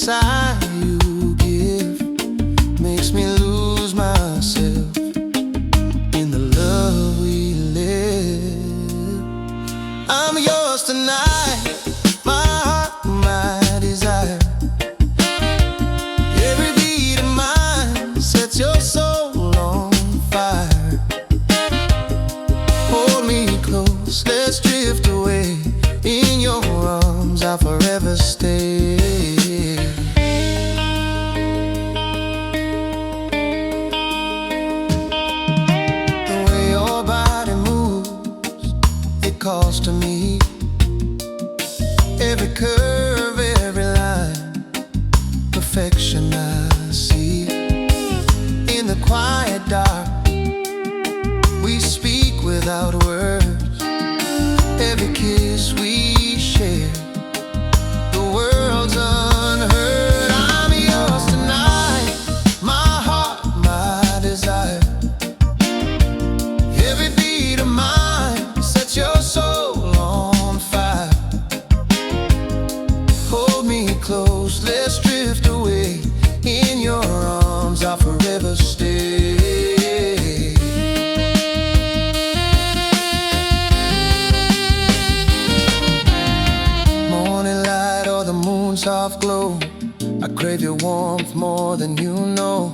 sigh you give makes me lose myself in the love we live. I'm yours tonight, my heart, my desire. Every beat of mine sets your soul on fire. Hold me close, let's drift away. In your arms I'll forever stay. The way your body moves, it calls to me. Every curve, every line, perfection I see. In the quiet dark, we speak without words. Every kiss we share, the world's unheard. I'm yours tonight, my heart, my desire. Every beat of mine sets your soul on fire. Hold me close, let's drift away. In your arms I'll forever stay. Soft glow, I crave your warmth more than you know.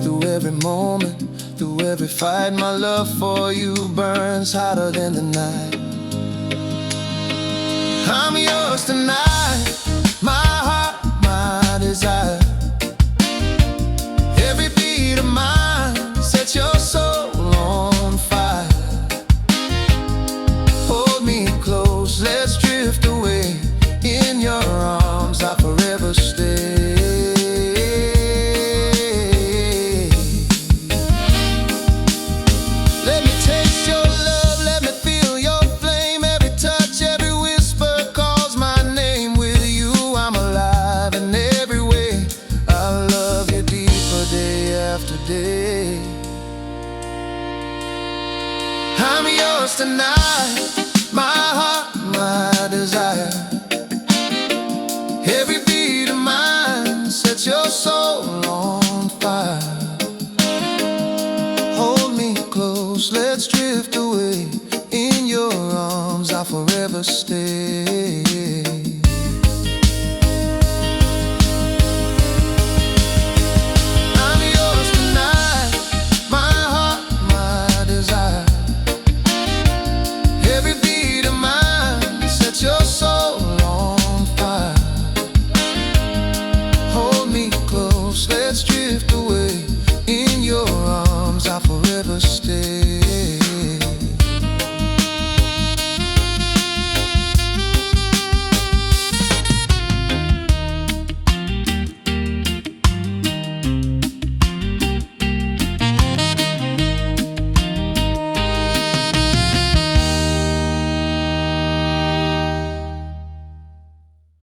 Through every moment, through every fight, my love for you burns hotter than the night. I'm yours tonight, my heart, my desire. Every beat of mine sets your soul on fire. Hold me close, let's drift away. In your arms I'll forever stay. Let me taste your love, let me feel your flame. Every touch, every whisper calls my name. With you I'm alive in every way. I love you deeper day after day. I'm yours tonight,